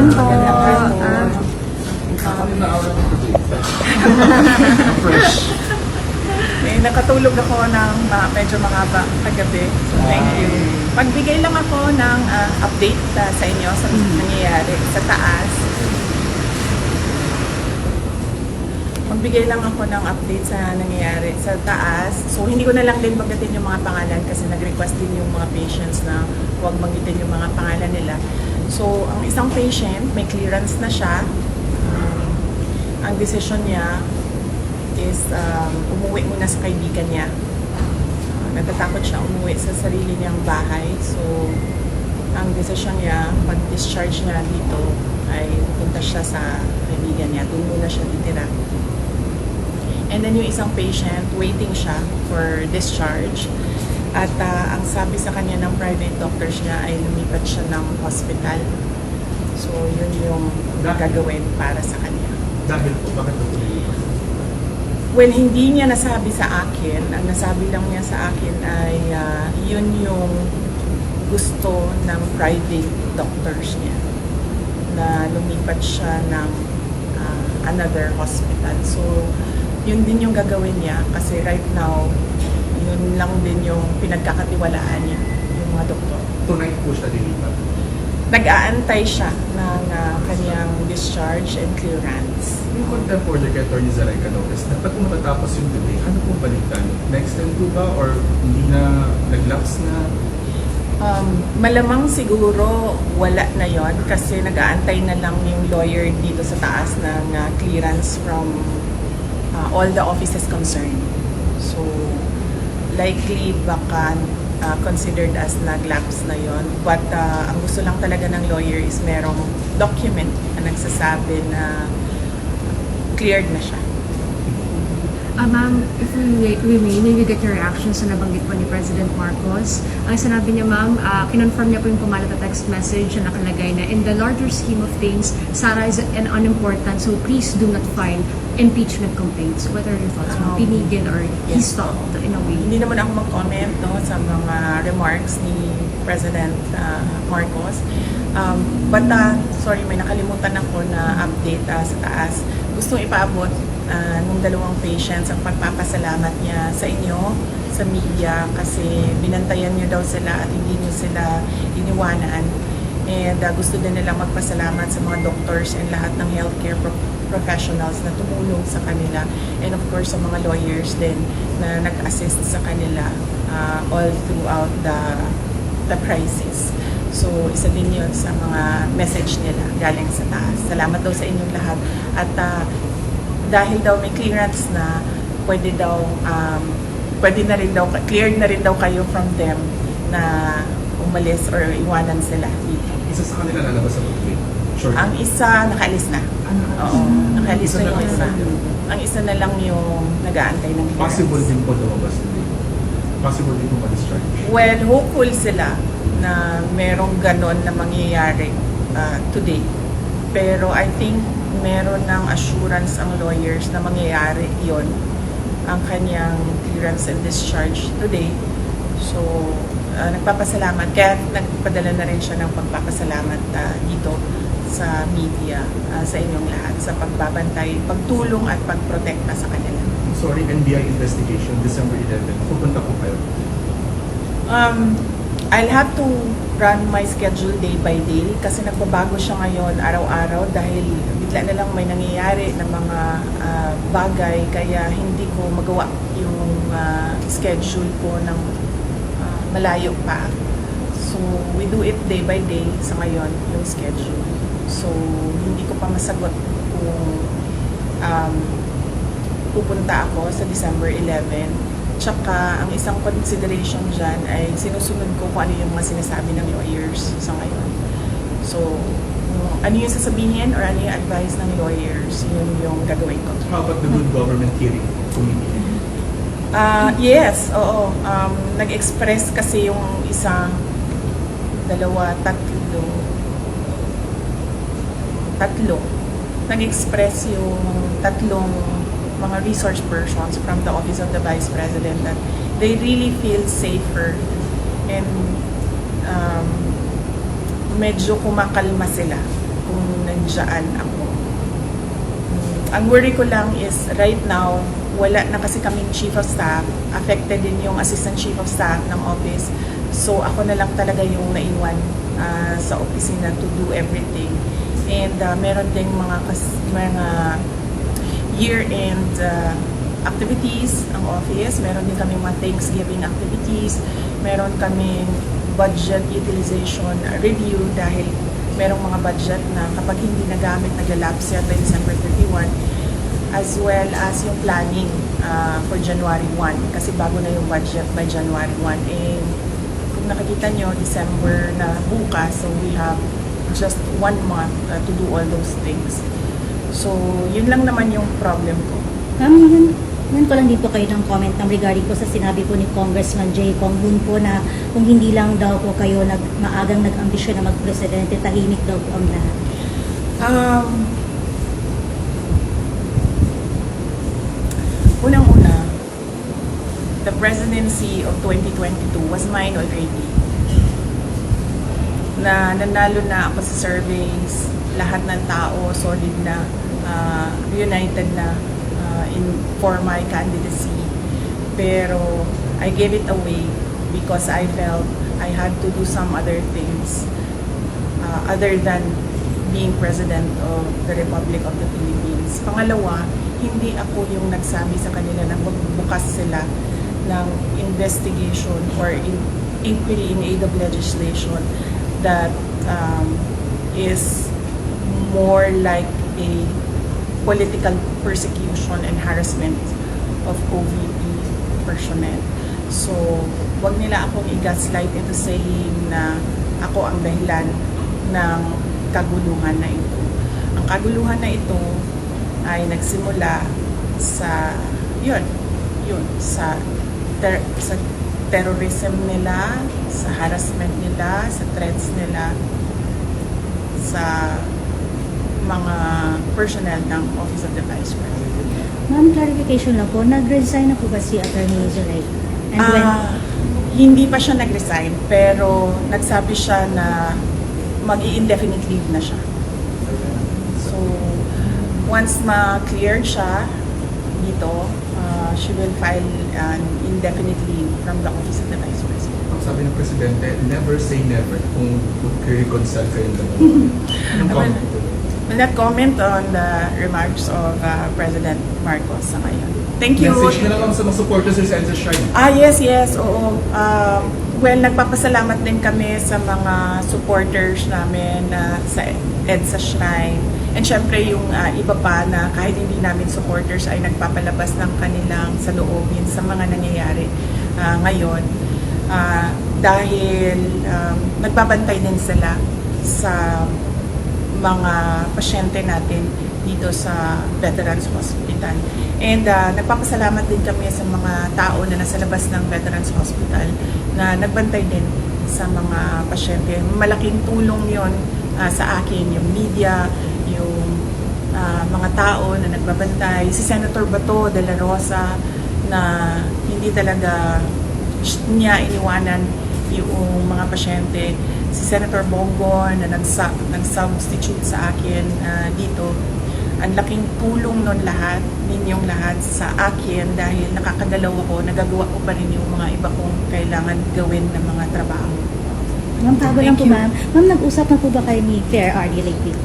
afternoon po. Fresh. Nakatulog ako ng medyo mahaba kagabi. So, thank you. Magbigay lang ako ng update sa inyo sa nangyayari sa taas. Magbigay lang ako ng update sa nangyayari sa taas. So, hindi ko na lang din banggitin yung mga pangalan kasi nag-request din yung mga patients na huwag banggitin yung mga pangalan nila. So, ang isang patient, may clearance na siya. Ang decision niya is umuwi muna sa kaibigan niya. Natatakot siya umuwi sa sarili niyang bahay. So, ang decision niya, pag-discharge niya dito, ay pupunta siya sa kaibigan niya. Doon muna siya titira. And then yung isang patient, waiting siya for discharge. At ang sabi sa kanya ng private doctors niya ay lumipat siya ng hospital. So, yun yung gagawin para sa kanya. Dahil po, bakit ito lumilipas? Well, hindi niya nasabi sa akin. Ang nasabi lang niya sa akin ay yun yung gusto ng private doctors niya na lumipat siya ng another hospital. So, yun din yung gagawin niya kasi right now, yun lang din yung pinagkakatiwalaan niya, yung mga doktor. Tonight po siya lilipat. Nag-aantay siya ng kanyang discharge and clearance. Yung contempt order kay Atty. Zaray Canores, dapat kung matatapos yung delay, ano pong balikan? Na-extend po ba or hindi na nag-lapse na? Malamang siguro wala na yon kasi nag-aantay na lang yung lawyer dito sa taas ng clearance from all the offices concerned. So, likely baka considered as nag-lapse na yon. But ang gusto lang talaga ng lawyer is merong document na nagsasabi na cleared na siya. Ma'am, if we may get your reaction sa nabanggit po ni President Marcos. Ang sinabi niya, ma'am, kinonfirm niya po yung pumalat na text message na nakalagay na in the larger scheme of things, Sara is an unimportant, so please do not file impeachment complaints. What are your thoughts, ma'am? Pinigil or he stopped in a way? Hindi naman ako mag-comment sa mga remarks ni President Marcos. But sorry, may nakalimutan ako na update sa taas. Gustong ipaabot nung dalawang patients ang pagpapasalamat niya sa inyo, sa media, kasi binantayan niyo daw sila at hindi niyo sila iniwanan. And gusto din nila magpasalamat sa mga doctors and lahat ng healthcare professionals na tumulong sa kanila. And of course, sa mga lawyers din na nag-assist sa kanila all throughout the crisis. So, isa din yun sa mga message nila galing sa taas. Salamat daw sa inyong lahat. At dahil daw may clearance na, pwede na rin daw, cleared na rin daw kayo from them na umalis or iwanan sila dito. Isa sa kanila lalabas sa complaint. Sure. Ang isa, nakaalis na. Oo, nakaalis na yung isa. Ang isa na lang yung nag-aantay ng clearance. Possible din po lumabas today. Possible din po ma-discharge. Well, hopeful sila na merong ganon na mangyayari today. Pero I think meron ng assurance ang lawyers na mangyayari yon ang kanyang clearance and discharge today. So, nagpapasalamat. Kaya nagpadala na rin siya ng pagpapasalamat dito sa media, sa inyong lahat, sa pagbabantay, pagtulong at pagprotekta sa kanila. Sorry, NBI investigation, December 11. Pupunta po kayo. I'll have to run my schedule day by day kasi nagbabago siya ngayon araw-araw dahil bigla na lang may nangyayari na mga bagay kaya hindi ko magawa yung schedule ko ng malayo pa. So, we do it day by day sa ngayon, yung schedule. So, hindi ko pa masagot kung pupunta ako sa December 11. Tsaka, ang isang consideration dyan ay sinusunod ko kung ano yung mga sinasabi ng lawyers sa ngayon. So, ano yung sasabihin or ano yung advice ng lawyers, yun yung gagawin ko. How about the Good Government Hearing Committee? Yes, oo. Nag-express kasi yung isang, dalawa, tatlo. Nag-express yung tatlong mga resource persons from the Office of the Vice President that they really feel safer and medyo kumakalma sila nandiyan ako. Ang worry ko lang is right now, wala na kasi kaming chief of staff. Affected din yung assistant chief of staff ng office. So ako na lang talaga yung naiwan sa opisina to do everything. And meron ding mga year-end activities ang office. Meron din kaming mga Thanksgiving activities. Meron kaming budget utilization review dahil merong mga budget na kapag hindi nagamit, naglalapse yan by December 31, as well as yung planning for January 1 kasi bago na yung budget by January 1. And kung nakikita nyo, December na bukas, so we have just 1 month to do all those things. So, yun lang naman yung problem ko. Ma'am, yun ko lang din po kayo ng comment regarding po sa sinabi po ni Congressman Jay Kong Hoon po na kung hindi lang daw po kayo maagang nag-ambisyon na mag-presidente, tahimik daw po ang lahat. Unang-una, the presidency of 2022 was mine already. Nanalo na ako sa surveys, lahat ng tao solid na, united na for my candidacy. Pero I gave it away because I felt I had to do some other things other than being President of the Republic of the Philippines. Pangalawa, hindi ako yung nagsabi sa kanila na magbukas sila ng investigation or inquiry in aid of legislation that is more like a political persecution and harassment of OVP personnel. So, wag nila akong i-gaslight into saying na ako ang dahilan ng kaguluhan na ito. Ang kaguluhan na ito ay nagsimula sa sa terrorism nila, sa harassment nila, sa threats nila, sa mga personnel ng Office of the Vice President. Ma'am, clarification lang po, nag-resign na po ba si Attorney Zulay? And when? Hindi pa siya nag-resign, pero nagsabi siya na mag-i-indefinite leave na siya. So, once ma-cleared siya dito, she will file an indefinite leave from the Office of the Vice President. Ang sabi ng Presidente, never say never kung mag-reconcile kayo ng Anong comment ito? Will not comment on the remarks of President Marcos sa ngayon. Thank you. Message na lang sa mga supporters sa Senza Shrine. Yes, oo. Well, nagpapasalamat din kami sa mga supporters namin sa EDSA Shrine. And syempre yung iba pa na kahit hindi namin supporters ay nagpapalabas ng kanilang saloobin sa mga nangyayari ngayon. Dahil nagbabantay din sila sa mga pasyente natin dito sa Veterans Hospital. And nagpapasalamat din kami sa mga tao na nasa labas ng Veterans Hospital na nagbantay din sa mga pasyente. Malaking tulong yon sa akin, yung media, yung mga tao na nagbabantay. Si Senator Bato de la Rosa na hindi talaga niya iniwanan yung mga pasyente. Si Senator Bongo na nag-substitute sa akin dito. Ang laking tulong nun lahat, ninyong lahat sa akin dahil nakakagalaw ako, nagagawa ko pa rin yung mga iba kong kailangan gawin ng mga trabaho. Ma'am, bago lang po ma'am. Ma'am, nag-usap na po ba kayo ni Fair RD lately?